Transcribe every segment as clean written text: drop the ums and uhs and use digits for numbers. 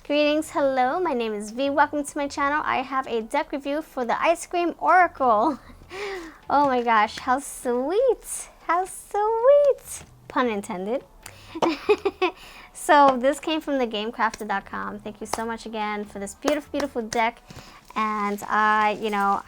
Greetings, hello, my name is V. Welcome to my channel. I have a deck review for the ICECREAM Oracle. Oh my gosh, how sweet! How sweet! Pun intended. So this came from the GameCrafted.com. Thank you so much again for this beautiful, beautiful deck. And I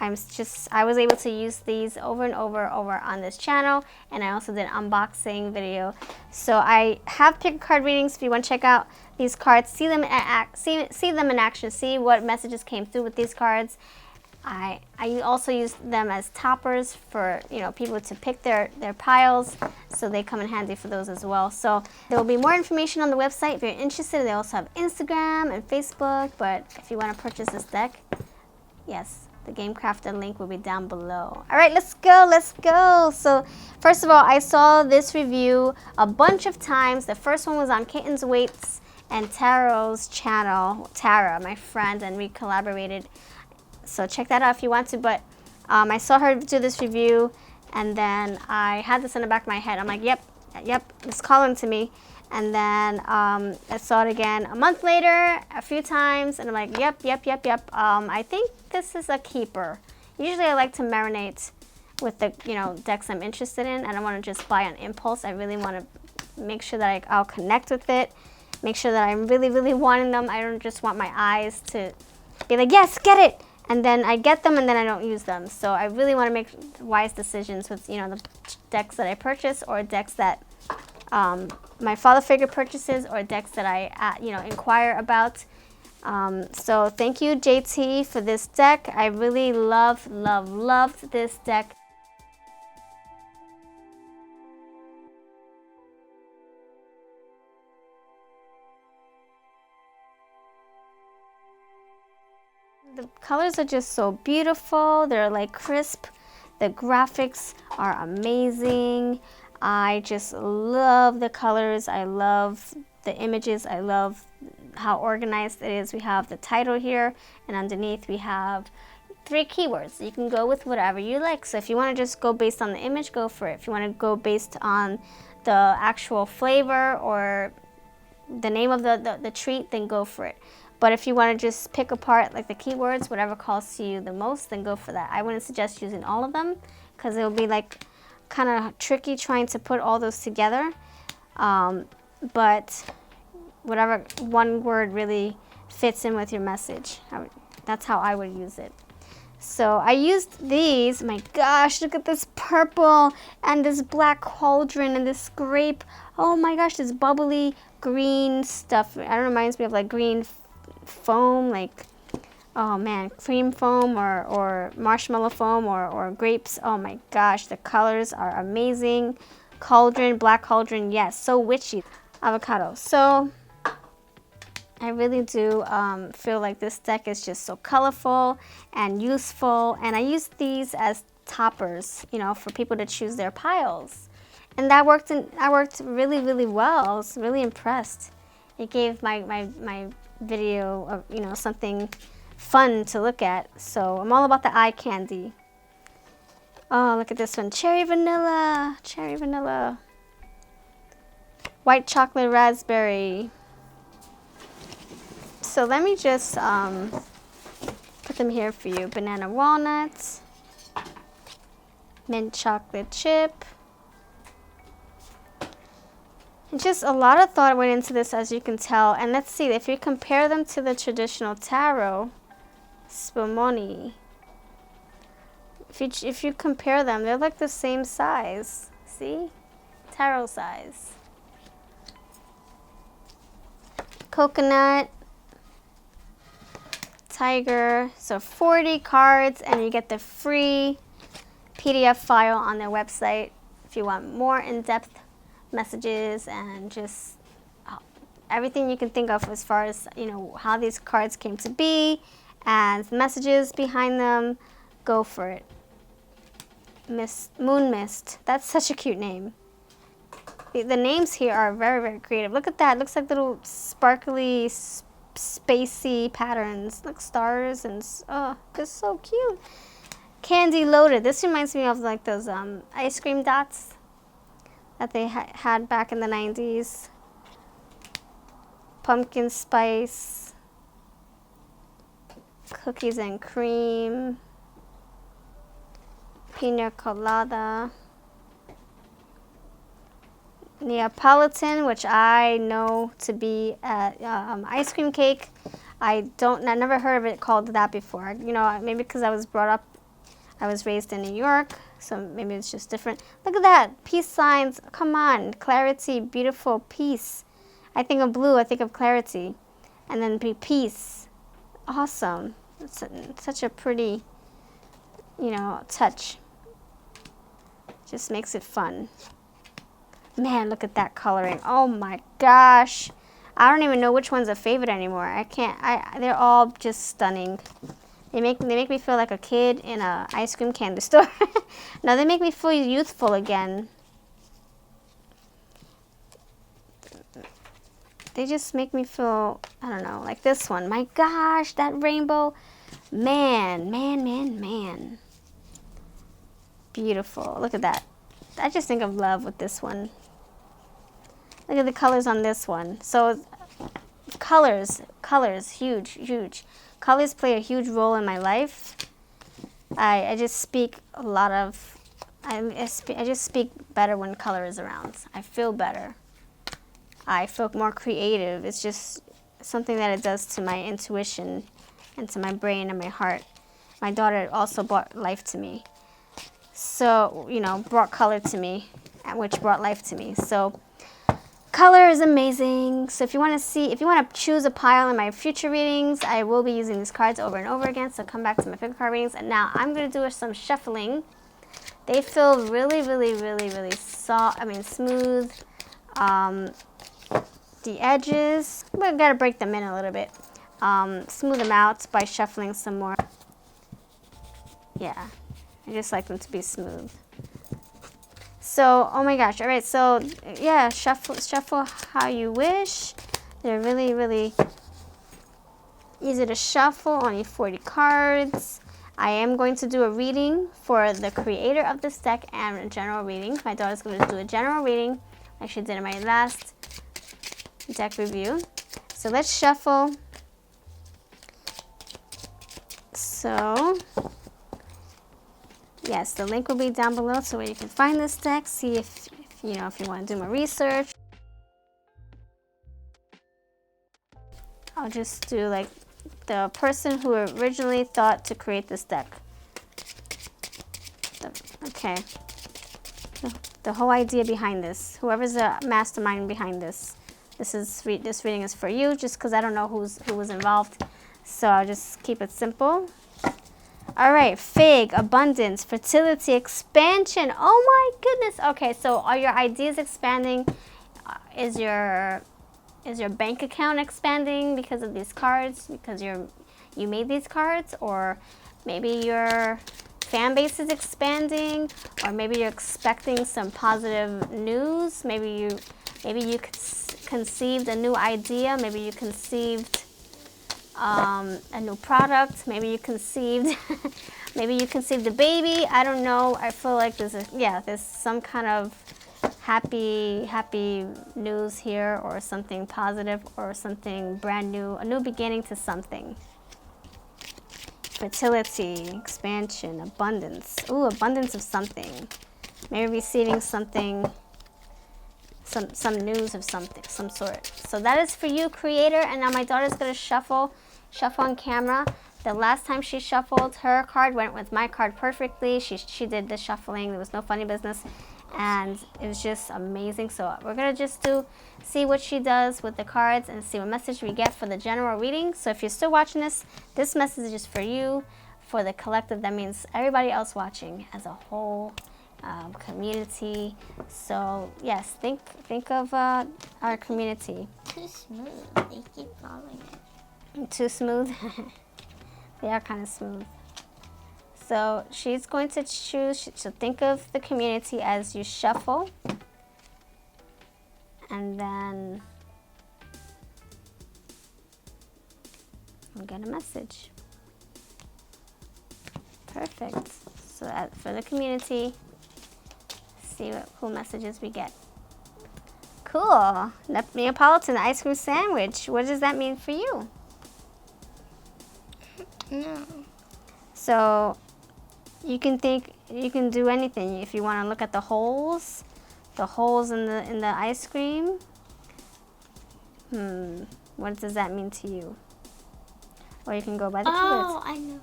was able to use these over and over on this channel, and I also did an unboxing video. So I have pick card readings. If you want to check out these cards, see them in action, see what messages came through with these cards. I also use them as toppers for people to pick their piles, so they come in handy for those as well. So there will be more information on the website if you're interested. They also have Instagram and Facebook, but if you want to purchase this deck, yes, the GameCrafted link will be down below. All right, let's go. So first of all, I saw this review a bunch of times. The first one was on Kittens Waits and Taro's channel, Tara, my friend, and we collaborated. So check that out if you want to. But I saw her do this review, and then I had this in the back of my head. I'm like, yep, it's calling to me. And then I saw it again a month later, a few times, and I'm like, yep. I think this is a keeper. Usually I like to marinate with the decks I'm interested in. I don't want to just buy on impulse. I really want to make sure that I'll connect with it, make sure that I'm really, really wanting them. I don't just want my eyes to be like, yes, get it. And then I get them and then I don't use them. So I really want to make wise decisions with the decks that I purchase, or decks that my father figure purchases, or decks that I inquire about. So thank you, JT, for this deck. I really loved this deck. The colors are just so beautiful. They're like crisp. The graphics are amazing. I just love the colors. I love the images. I love how organized it is. We have the title here, and underneath we have 3 keywords. You can go with whatever you like. So if you want to just go based on the image, go for it. If you want to go based on the actual flavor or the name of the treat, then go for it. But if you want to just pick apart like the keywords, whatever calls to you the most, then go for that. I wouldn't suggest using all of them, because it'll be like kind of tricky trying to put all those together. But whatever one word really fits in with your message, that's how I would use it. So I used these. My gosh, look at this purple and this black cauldron and this grape. Oh my gosh, this bubbly green stuff. It reminds me of like green foam, like, oh man, cream foam or marshmallow foam or grapes. Oh my gosh, the colors are amazing. Cauldron, black cauldron, yes, so witchy. Avocado. So I really do feel like this deck is just so colorful and useful, and I use these as toppers, for people to choose their piles, and that worked really, really well. I was really impressed. It gave my video of something fun to look at. So I'm all about the eye candy. Oh, look at this one. Cherry vanilla, white chocolate raspberry. So let me just put them here for you. Banana walnuts, mint chocolate chip. And just a lot of thought went into this, as you can tell. And let's see, if you compare them to the traditional tarot, Spumoni, if you compare them, they're like the same size. See? Tarot size. Coconut, tiger. So 40 cards, and you get the free PDF file on their website if you want more in-depth messages and just everything you can think of as far as how these cards came to be and messages behind them. Go for it. Moon Mist, that's such a cute name. The names here are very, very creative. Look at that. It looks like little sparkly spacey patterns, like stars, and oh, it's so cute. Candy Loaded. This reminds me of like those ice cream dots that they had back in the 90s. Pumpkin spice. cookies and cream, pina colada, Neapolitan, which I know to be ice cream cake. I never heard of it called that before. You know, maybe because I was raised in New York, so maybe it's just different. Look at that, peace signs, come on, clarity, beautiful, peace. I think of blue, I think of clarity. And then peace, awesome. It's such a pretty, you know, touch. Just makes it fun. Man, look at that coloring. Oh my gosh. I don't even know which one's a favorite anymore. They're all just stunning. They make me feel like a kid in a ice cream candy store. No, they make me feel youthful again. They just make me feel, I don't know, like this one. My gosh, that rainbow. Man, man, man, man. Beautiful. Look at that. I just think of love with this one. Look at the colors on this one. So colors, huge, huge. Colors play a huge role in my life. I just speak a lot of, I just speak better when color is around. I feel better. I feel more creative. It's just something that it does to my intuition and to my brain and my heart. My daughter also brought life to me. So, you know, brought color to me, which brought life to me. So color is amazing. So if you want to choose a pile in my future readings, I will be using these cards over and over again. So come back to my pick card readings. And now I'm going to do some shuffling. They feel really, really, really, really soft. I mean, smooth. The edges, we got to break them in a little bit. Smooth them out by shuffling some more. Yeah, I just like them to be smooth. So, oh my gosh, all right, so yeah, shuffle how you wish. They're really, really easy to shuffle, only 40 cards. I am going to do a reading for the creator of this deck and a general reading. My daughter's going to do a general reading like she did in my last deck review. So let's shuffle. So yes, the link will be down below so where you can find this deck. See if you know, if you want to do more research. I'll just do like the person who originally thought to create this deck. Okay. The whole idea behind this. Whoever's the mastermind behind this. This reading is for you, just because I don't know who was involved. So I'll just keep it simple. All right, fig, abundance, fertility, expansion. Oh my goodness. Okay, so are your ideas expanding? Is your bank account expanding because of these cards? Because you made these cards, or maybe your fan base is expanding, or maybe you're expecting some positive news. Maybe you conceived a new idea. Maybe you conceived a new product. Maybe you conceived maybe you conceived a baby. I don't know. I feel like there's some kind of happy news here, or something positive, or something brand new, a new beginning to something. Fertility, expansion, abundance. Ooh, abundance of something. Maybe receiving something, some news of something, some sort. So that is for you, creator. And now my daughter's gonna shuffle on camera. The last time she shuffled, her card went with my card perfectly. She did the shuffling. There was no funny business, and it was just amazing. So we're gonna just see what she does with the cards and see what message we get for the general reading. So if you're still watching this message is for you. For the collective, that means everybody else watching as a whole community. So yes, think of our community. Too smooth. They keep falling. Too smooth. They are kind of smooth. So she's going to choose. So think of the community as you shuffle, and then you'll get a message. Perfect. So for the community, see what messages we get. Cool. Neapolitan ice cream sandwich. What does that mean for you? No. So you can do anything. If you want to look at the holes in the ice cream. What does that mean to you? Or you can go by the Oh, keywords. I know.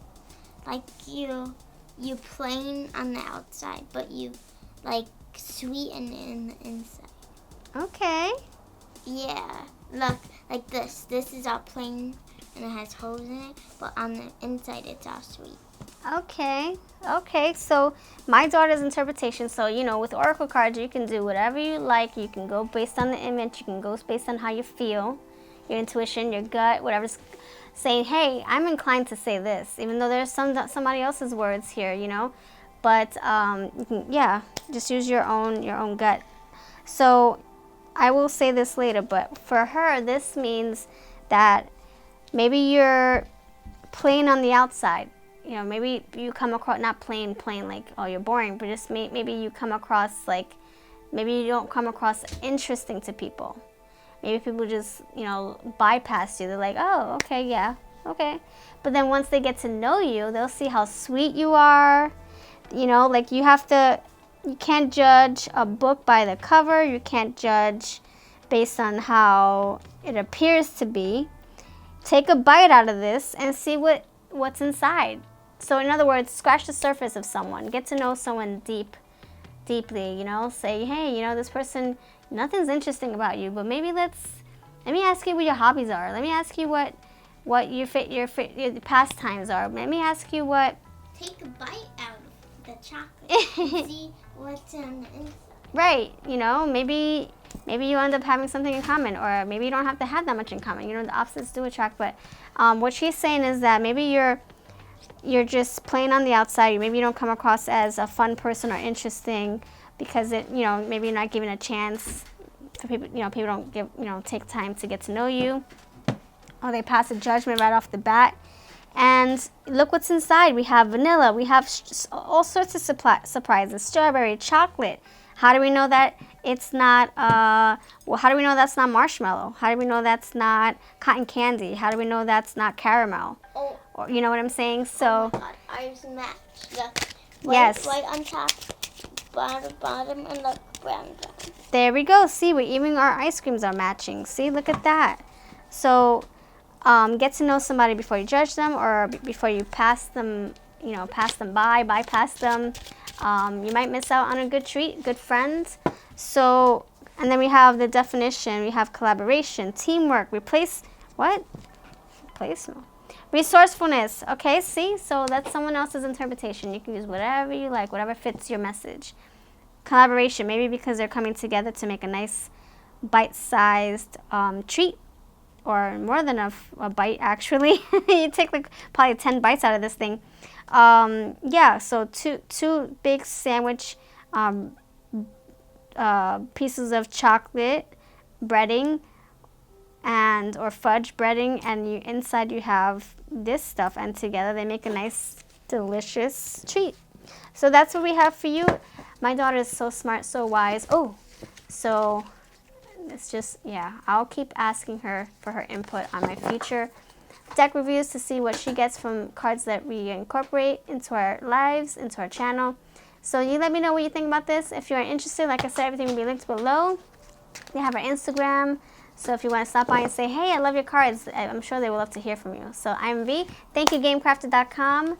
Like you plain on the outside, but you like sweeten in the inside. Okay. Yeah. Look, like this. This is all plain and it has holes in it, but on the inside it's all sweet. Okay. Okay. So my daughter's interpretation. So with oracle cards, you can do whatever you like. You can go based on the image. You can go based on how you feel, your intuition, your gut, whatever's saying. Hey, I'm inclined to say this, even though there's somebody else's words here. But you can, yeah, just use your own gut. So I will say this later, but for her, this means that maybe you're plain on the outside. Maybe you come across not plain like, oh, you're boring, but just maybe you come across like, maybe you don't come across interesting to people. Maybe people just, bypass you. They're like, oh, okay, yeah, okay. But then once they get to know you, they'll see how sweet you are. Like you can't judge a book by the cover. You can't judge based on how it appears to be. Take a bite out of this and see what's inside. So in other words, scratch the surface of someone. Get to know someone deeply, Say, hey, this person, nothing's interesting about you, but maybe let me ask you what your hobbies are. Let me ask you what your pastimes are. Let me ask you what... Take a bite out of the chocolate and see what's on the inside. Right, maybe you end up having something in common, or maybe you don't have to have that much in common. The opposites do attract, but what she's saying is that maybe you're just plain on the outside. Maybe you don't come across as a fun person or interesting because maybe you're not giving a chance for people. People don't take time to get to know you, or they pass a judgment right off the bat. And look what's inside. We have vanilla. We have all sorts of surprises. Strawberry, chocolate. How do we know that it's not, how do we know that's not marshmallow? How do we know that's not cotton candy? How do we know that's not caramel? Oh. Or, you know what I'm saying? So, oh my God, ours match. Look, yes. White on top, bottom, and look, brown. There we go. See, even our ice creams are matching. See, look at that. So, get to know somebody before you judge them, or before you pass them by, bypass them. You might miss out on a good treat, good friends. So, and then we have the definition. We have collaboration, teamwork, resourcefulness. Okay, see? So that's someone else's interpretation. You can use whatever you like, whatever fits your message. Collaboration, maybe because they're coming together to make a nice bite-sized treat, or more than a bite, actually. You take like probably 10 bites out of this thing. Yeah, so two big sandwich pieces of chocolate breading or fudge breading, and inside you have this stuff, and together they make a nice, delicious treat. So that's what we have for you. My daughter is so smart, so wise. Oh, so it's just, yeah, I'll keep asking her for her input on my future deck reviews to see what she gets from cards that we incorporate into our lives, into our channel. So you let me know what you think about this. If you're interested, like I said, everything will be linked below. We have our Instagram. So if you want to stop by and say, hey, I love your cards, I'm sure they will love to hear from you. So I'm V. Thank you, GameCrafted.com.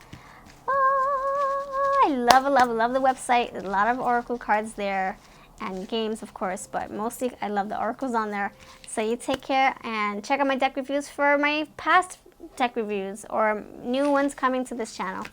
I love the website. There's a lot of oracle cards there, and games, of course, but mostly I love the oracles on there. So you take care, and check out my deck reviews for my past deck reviews or new ones coming to this channel.